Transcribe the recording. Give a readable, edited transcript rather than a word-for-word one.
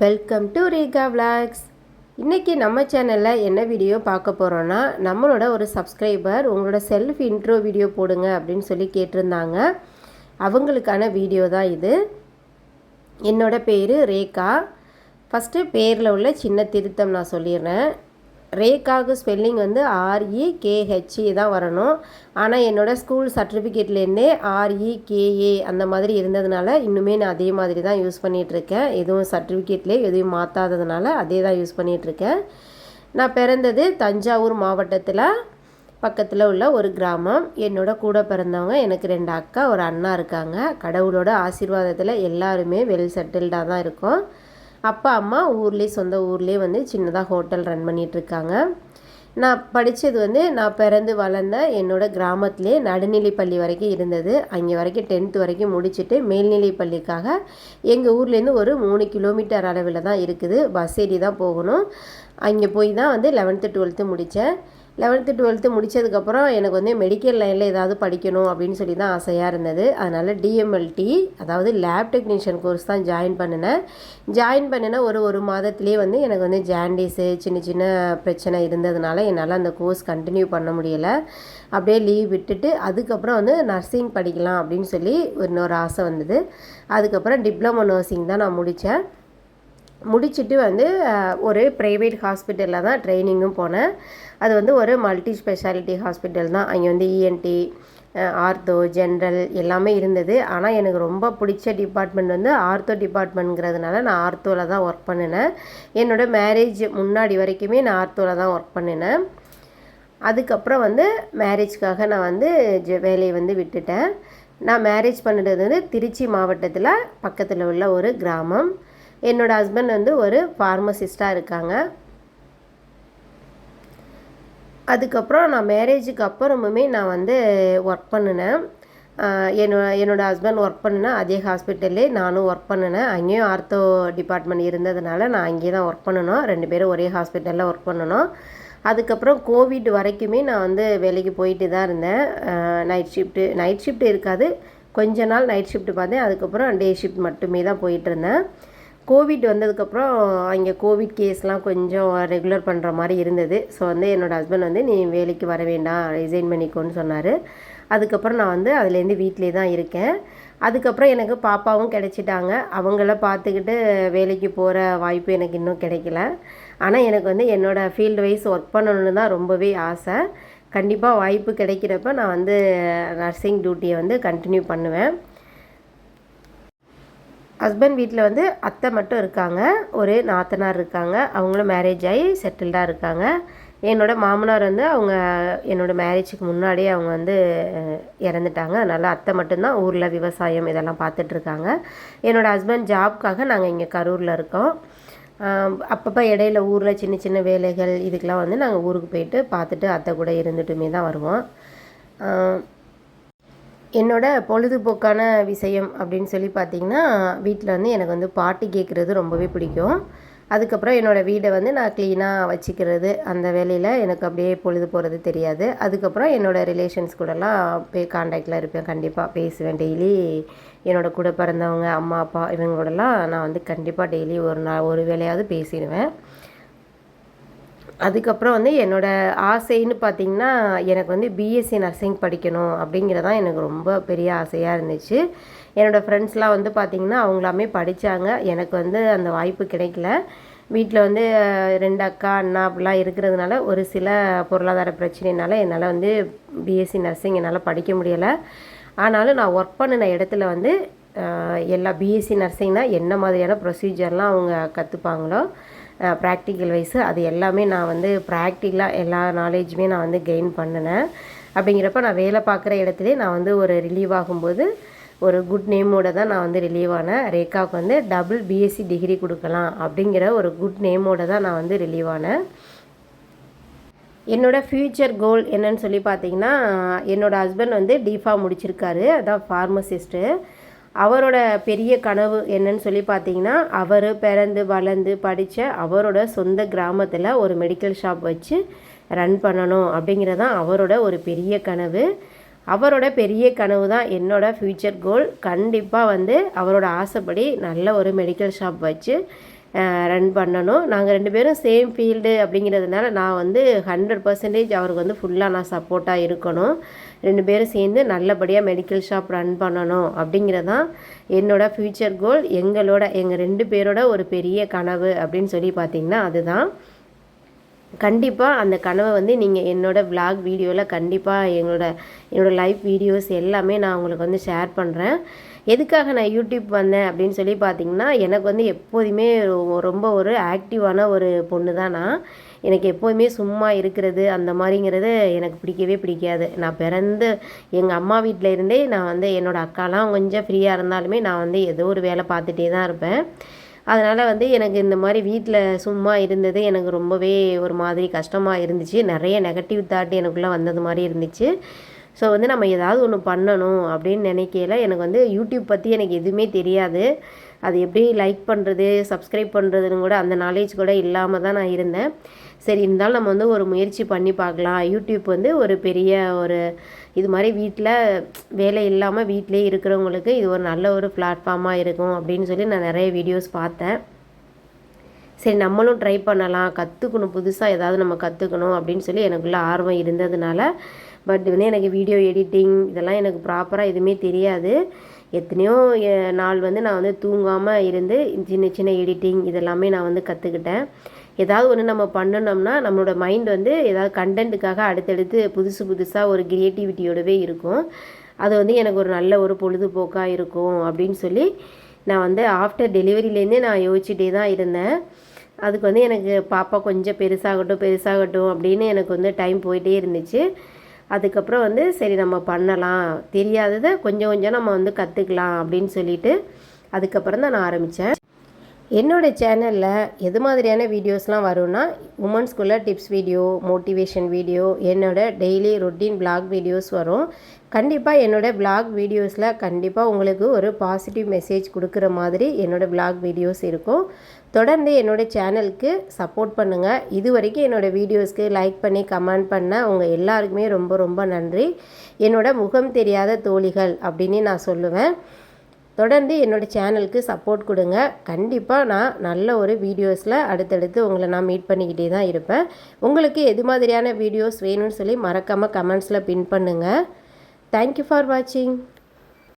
Welcome to Rekha vlogs. இன்றைக்கி நம்ம சேனலில் என்ன வீடியோ பார்க்க போகிறோன்னா, நம்மளோட ஒரு சப்ஸ்கிரைபர் உங்களோட செல்ஃப் இன்ட்ரோ வீடியோ போடுங்க அப்படின்னு சொல்லி கேட்டிருந்தாங்க. அவங்களுக்கான வீடியோ தான் இது. என்னோட பேர் ரேகா. ஃபஸ்ட்டு பேரில் உள்ள சின்ன திருத்தம் நான் சொல்லிடுறேன். ரேகாவுக்கு ஸ்பெல்லிங் வந்து REKHE தான் வரணும். ஆனால் என்னோடய ஸ்கூல் சர்டிஃபிகேட்லேருந்தே REKA அந்த மாதிரி இருந்ததுனால இன்னுமே நான் அதே மாதிரி தான் யூஸ் பண்ணிகிட்ருக்கேன். எதுவும் சர்டிஃபிகேட்லேயே எதுவும் மாற்றாததுனால அதே தான் யூஸ் பண்ணிகிட்ருக்கேன். நான் பிறந்தது தஞ்சாவூர் மாவட்டத்தில் பக்கத்தில் உள்ள ஒரு கிராமம். என்னோட கூட பிறந்தவங்க எனக்கு 2 அக்கா, ஒரு அண்ணா இருக்காங்க. கடவுளோட ஆசீர்வாதத்தில் எல்லாருமே வெல் செட்டில்டாக தான் இருக்கோம். அப்பா அம்மா சொந்த ஊர்லேயே வந்து சின்னதாக ஹோட்டல் ரன் பண்ணிகிட்ருக்காங்க. நான் படித்தது வந்து நான் பிறந்து வளர்ந்த என்னோடய கிராமத்திலே நடுநிலை பள்ளி வரைக்கும் இருந்தது. அங்கே வரைக்கும் 10th வரைக்கும் முடிச்சுட்டு மேல்நிலை பள்ளிக்காக எங்கள் ஊர்லேருந்து ஒரு 3 கிலோமீட்டர் அளவில் தான் இருக்குது. பஸ் ஏறி தான் போகணும். அங்கே போய் தான் வந்து 11th 12th முடித்தேன். 11th 12th முடித்ததுக்கப்புறம் எனக்கு வந்து மெடிக்கல் லைனில் ஏதாவது படிக்கணும் அப்படின்னு சொல்லி தான் ஆசையாக இருந்தது. அதனால் DMLT அதாவது லேப் டெக்னீஷியன் கோர்ஸ் தான் ஜாயின் பண்ணின ஒரு மாதத்துலேயே வந்து எனக்கு வந்து ஜாண்டிஸு சின்ன சின்ன பிரச்சனை இருந்ததுனால என்னால் அந்த கோர்ஸ் கண்டினியூ பண்ண முடியலை. அப்படியே லீவ் விட்டுட்டு அதுக்கப்புறம் வந்து நர்சிங் படிக்கலாம் அப்படின்னு சொல்லி இன்னொரு ஆசை வந்தது. அதுக்கப்புறம் டிப்ளமோ நர்சிங் தான் நான் முடிச்சுட்டு வந்து ஒரு ப்ரைவேட் ஹாஸ்பிட்டலில் தான் ட்ரைனிங்கும் போனேன். அது வந்து ஒரு மல்டி ஸ்பெஷாலிட்டி ஹாஸ்பிட்டல் தான். அங்கே வந்து ENT, ஆர்த்தோ, ஜென்ரல் எல்லாமே இருந்தது. ஆனால் எனக்கு ரொம்ப பிடிச்ச டிபார்ட்மெண்ட் வந்து ஆர்த்தோ டிபார்ட்மெண்ட்ங்கிறதுனால நான் ஆர்த்தோவில் தான் ஒர்க் பண்ணினேன். என்னோடய மேரேஜ் முன்னாடி வரைக்குமே நான் ஆர்த்தோவில் தான் ஒர்க் பண்ணினேன். அதுக்கப்புறம் வந்து மேரேஜ்க்காக நான் வந்து வேலையை வந்து விட்டுட்டேன். நான் மேரேஜ் பண்ணினது வந்து திருச்சி மாவட்டத்தில் பக்கத்தில் உள்ள ஒரு கிராமம். என்னோடய ஹஸ்பண்ட் வந்து ஒரு ஃபார்மசிஸ்ட்டாக இருக்காங்க. அதுக்கப்புறம் நான் மேரேஜுக்கு அப்புறமுமே நான் வந்து ஒர்க் பண்ணினேன். என்னோடய ஹஸ்பண்ட் ஒர்க் பண்ணினேன் அதே ஹாஸ்பிட்டல்லே நானும் ஒர்க் பண்ணினேன். அங்கேயும் ஆர்த்தோ டிபார்ட்மெண்ட் இருந்ததுனால நான் அங்கேயே தான் ஒர்க் பண்ணணும். 2 பேரும் ஒரே ஹாஸ்பிட்டலில் ஒர்க் பண்ணணும். அதுக்கப்புறம் கோவிட் வரைக்குமே நான் வந்து வேலைக்கு போயிட்டு தான் இருந்தேன். நைட் ஷிஃப்ட்டு இருக்காது. கொஞ்ச நாள் நைட் ஷிஃப்ட் பார்த்தேன். அதுக்கப்புறம் டே ஷிஃப்ட் மட்டுமே தான் போயிட்டுருந்தேன். கோவிட் வந்ததுக்கப்புறம் அங்கே கோவிட் கேஸ்லாம் கொஞ்சம் ரெகுலர் பண்ணுற மாதிரி இருந்தது. ஸோ வந்து என்னோடய ஹஸ்பண்ட் வந்து நீ வேலைக்கு வர வேண்டாம், ரிசைன் பண்ணிக்கோன்னு சொன்னார். அதுக்கப்புறம் நான் வந்து அதுலேருந்து வீட்டிலே தான் இருக்கேன். அதுக்கப்புறம் எனக்கு பாப்பாவும் கிடச்சிட்டாங்க. அவங்கள பார்த்துக்கிட்டு வேலைக்கு போகிற வாய்ப்பு எனக்கு இன்னும் கிடைக்கல. ஆனால் எனக்கு வந்து என்னோடய ஃபீல்டு வைஸ் ஒர்க் பண்ணணுன்னு தான் ரொம்பவே ஆசை. கண்டிப்பாக வாய்ப்பு கிடைக்கிறப்ப நான் வந்து நர்சிங் டியூட்டியை வந்து கண்டினியூ பண்ணுவேன். ஹஸ்பண்ட் வீட்டில் வந்து அத்தை மட்டும் இருக்காங்க, ஒரு நாத்தனார் இருக்காங்க. அவங்களும் மேரேஜ் ஆகி செட்டில்டாக இருக்காங்க. என்னோடய மாமனார் வந்து என்னோடய மேரேஜுக்கு முன்னாடியே அவங்க வந்து இறந்துட்டாங்க. அதனால் அத்தை மட்டும்தான் ஊரில் விவசாயம் இதெல்லாம் பார்த்துட்ருக்காங்க. என்னோடய ஹஸ்பண்ட் ஜாப்க்காக நாங்கள் இங்கே கரூரில் இருக்கோம். அப்பப்போ இடையில ஊரில் சின்ன சின்ன வேலைகள் இதுக்கெலாம் வந்து நாங்கள் ஊருக்கு போயிட்டு பார்த்துட்டு அத்தை கூட இருந்துட்டுமே தான் வருவோம். என்னோடய பொழுதுபோக்கான விஷயம் அப்படின்னு சொல்லி பார்த்திங்கன்னா, வீட்டில் வந்து எனக்கு வந்து பாட்டு கேட்குறது ரொம்பவே பிடிக்கும். அதுக்கப்புறம் என்னோடய வீடை வந்து நான் க்ளீனாக வச்சுக்கிறது, அந்த வேலையில் எனக்கு அப்படியே பொழுது போகிறது தெரியாது. அதுக்கப்புறம் என்னோடய ரிலேஷன்ஸ் கூடலாம் கான்டாக்டில் இருப்பேன். கண்டிப்பாக பேசுவேன். டெய்லி என்னோடய கூட பிறந்தவங்க அம்மா அப்பா இவங்களோடலாம் நான் வந்து கண்டிப்பாக டெய்லி ஒரு வேளையாவது பேசிடுவேன். அதுக்கப்புறம் வந்து என்னோடய ஆசைன்னு பார்த்திங்கன்னா, எனக்கு வந்து BSc நர்சிங் படிக்கணும் அப்படிங்கிறதான் எனக்கு ரொம்ப பெரிய ஆசையாக இருந்துச்சு. என்னோடய ஃப்ரெண்ட்ஸ்லாம் வந்து பார்த்திங்கன்னா அவங்களாமே படித்தாங்க. எனக்கு வந்து அந்த வாய்ப்பு கிடைக்கல. வீட்டில் வந்து 2 அக்கா அண்ணா அப்படிலாம் இருக்கிறதுனால ஒரு சில பொருளாதார பிரச்சனைனால என்னால் வந்து BSc நர்சிங் என்னால் படிக்க முடியலை. ஆனாலும் நான் ஒர்க் பண்ணின இடத்துல வந்து எல்லா BSc நர்சிங்னால் என்ன மாதிரியான ப்ரொசீஜர்லாம் அவங்க கற்றுப்பாங்களோ ப்ராக்டிக்கல் வைஸு அது எல்லாமே நான் வந்து ப்ராக்டிக்கலாக எல்லா நாலேஜுமே நான் வந்து கெயின் பண்ணினேன். அப்படிங்கிறப்ப நான் வேலை பார்க்குற இடத்துலே நான் வந்து ஒரு ரிலீவ் ஆகும்போது ஒரு குட் நேமோடு தான் நான் வந்து ரிலீவ் ஆனேன். ரேகாவுக்கு வந்து டபுள் BSc டிகிரி கொடுக்கலாம் அப்படிங்கிற ஒரு குட் நேமோடு தான் நான் வந்து ரிலீவ் ஆனேன். என்னோடய ஃப்யூச்சர் கோல் என்னன்னு சொல்லி பார்த்திங்கன்னா, என்னோடய ஹஸ்பண்ட் வந்து டிஃபார்ம் முடிச்சிருக்காரு, அதான் ஃபார்மசிஸ்ட்டு. அவரோட பெரிய கனவு என்னன்னு சொல்லி பார்த்தீங்கன்னா, அவர் பிறந்து வளர்ந்து படித்த அவரோட சொந்த கிராமத்தில் ஒரு மெடிக்கல் ஷாப் வச்சு ரன் பண்ணணும் அப்படிங்கிறது தான் அவரோட ஒரு பெரிய கனவு. அவரோட பெரிய கனவு தான் என்னோடய ஃப்யூச்சர் கோல். கண்டிப்பாக வந்து அவரோட ஆசைப்படி நல்ல ஒரு மெடிக்கல் ஷாப் வச்சு ரன் பண்ணணும். நாங்கள் 2 பேரும் சேம் ஃபீல்டு அப்படிங்கிறதுனால நான் வந்து 100% அவருக்கு வந்து ஃபுல்லாக நான் சப்போர்ட்டாக இருக்கணும். 2 பேரும் சேர்ந்து நல்லபடியாக மெடிக்கல் ஷாப் ரன் பண்ணணும் அப்படிங்கிறதான் என்னோடய ஃப்யூச்சர் கோல். எங்கள் 2 பேரோட ஒரு பெரிய கனவு அப்படின்னு சொல்லி பார்த்திங்கன்னா அதுதான். கண்டிப்பாக அந்த கனவை வந்து நீங்கள் என்னோடய விலாக் வீடியோவில் கண்டிப்பாக என்னோடய லைவ் வீடியோஸ் எல்லாமே நான் உங்களுக்கு வந்து ஷேர் பண்ணுறேன். எதுக்காக நான் யூடியூப் வந்தேன் அப்படின்னு சொல்லி பார்த்திங்கன்னா, எனக்கு வந்து எப்போதுமே ரொம்ப ஒரு ஆக்டிவான ஒரு பொண்ணு தான் நான். எனக்கு எப்போதுமே சும்மா இருக்கிறது அந்த மாதிரிங்கிறது எனக்கு பிடிக்கவே பிடிக்காது. நான் பிறந்து எங்கள் அம்மா வீட்டில் இருந்தே நான் வந்து என்னோடய அக்காலாம் கொஞ்சம் ஃப்ரீயாக இருந்தாலுமே நான் வந்து ஏதோ ஒரு வேலை பார்த்துட்டே தான் இருப்பேன். அதனால் வந்து எனக்கு இந்த மாதிரி வீட்டில் சும்மா இருந்தது எனக்கு ரொம்பவே ஒரு மாதிரி கஷ்டமாக இருந்துச்சு. நிறைய நெகட்டிவ் தாட் எனக்குள்ளே வந்தது மாதிரி இருந்துச்சு. ஸோ வந்து நம்ம ஏதாவது ஒன்று பண்ணணும் அப்படின்னு நினைக்கையில எனக்கு வந்து யூடியூப் பற்றி எனக்கு எதுவுமே தெரியாது. அது எப்படி லைக் பண்ணுறது, சப்ஸ்கிரைப் பண்ணுறதுன்னு கூட அந்த நாலேஜ் கூட இல்லாமல் தான் நான் இருந்தேன். சரி இருந்தாலும் நம்ம வந்து ஒரு முயற்சி பண்ணி பார்க்கலாம். யூடியூப் வந்து ஒரு பெரிய ஒரு இது மாதிரி வீட்டில் வேலை இல்லாமல் வீட்டிலே இருக்கிறவங்களுக்கு இது ஒரு நல்ல ஒரு பிளாட்ஃபார்மாக இருக்கும் அப்படின்னு சொல்லி நான் நிறைய வீடியோஸ் பார்த்தேன். சரி நம்மளும் ட்ரை பண்ணலாம், கற்றுக்கணும், புதுசாக ஏதாவது நம்ம கற்றுக்கணும் அப்படின்னு சொல்லி எனக்குள்ளே ஆர்வம் இருந்ததுனால. பட் வந்து எனக்கு வீடியோ எடிட்டிங் இதெல்லாம் எனக்கு ப்ராப்பராக எதுவுமே தெரியாது. எத்தனையோ நாள் வந்து நான் வந்து தூங்காமல் இருந்து சின்ன சின்ன எடிட்டிங் இதெல்லாமே நான் வந்து கற்றுக்கிட்டேன். ஏதாவது ஒன்று நம்ம பண்ணணும்னா நம்மளோட மைண்ட் வந்து ஏதாவது கண்டென்ட்டுக்காக அடுத்தடுத்து புதுசாக ஒரு க்ரியேட்டிவிட்டியோடவே இருக்கும். அது வந்து எனக்கு ஒரு நல்ல ஒரு பொழுதுபோக்காக இருக்கும் அப்படின்னு சொல்லி நான் வந்து ஆஃப்டர் டெலிவரியிலேருந்தே நான் யோசிச்சுட்டே தான் இருந்தேன். அதுக்கு வந்து எனக்கு பாப்பா கொஞ்சம் பெருசாகட்டும் அப்படின்னு எனக்கு வந்து டைம் போயிட்டே இருந்துச்சு. அதுக்கப்புறம் வந்து சரி நம்ம பண்ணலாம், தெரியாததை கொஞ்சம் கொஞ்சம் நம்ம வந்து கற்றுக்கலாம் அப்படின்னு சொல்லிட்டு அதுக்கப்புறம் தான் நான் ஆரம்பித்தேன். என்னோடய சேனலில் எது மாதிரியான வீடியோஸ்லாம் வரும்னா, உமன்ஸ்குள்ளே டிப்ஸ் வீடியோ, மோட்டிவேஷன் வீடியோ, என்னோடய டெய்லி ரொட்டீன் பிளாக் வீடியோஸ் வரும். கண்டிப்பாக என்னோடய பிளாக் வீடியோஸில் கண்டிப்பாக உங்களுக்கு ஒரு பாசிட்டிவ் மெசேஜ் கொடுக்குற மாதிரி என்னோடய பிளாக் வீடியோஸ் இருக்கும். தொடர்ந்து என்னோடய சேனலுக்கு சப்போர்ட் பண்ணுங்கள். இது வரைக்கும் என்னோடய வீடியோஸ்க்கு லைக் பண்ணி கமெண்ட் பண்ண உங்கள் எல்லாருக்குமே ரொம்ப ரொம்ப நன்றி. என்னோடய முகம் தெரியாத தோழிகள் அப்படின்னு நான் சொல்லுவேன். தொடர்ந்து என்னோடய சேனலுக்கு சப்போர்ட் கொடுங்க. கண்டிப்பாக நான் நல்ல ஒரு வீடியோஸில் அடுத்தடுத்து உங்களை நான் மீட் பண்ணிக்கிட்டே தான் இருப்பேன். உங்களுக்கு எது மாதிரியான வீடியோஸ் வேணும்னு சொல்லி மறக்காமல் கமெண்ட்ஸில் பின் பண்ணுங்கள். தேங்க்யூ ஃபார் வாட்சிங்.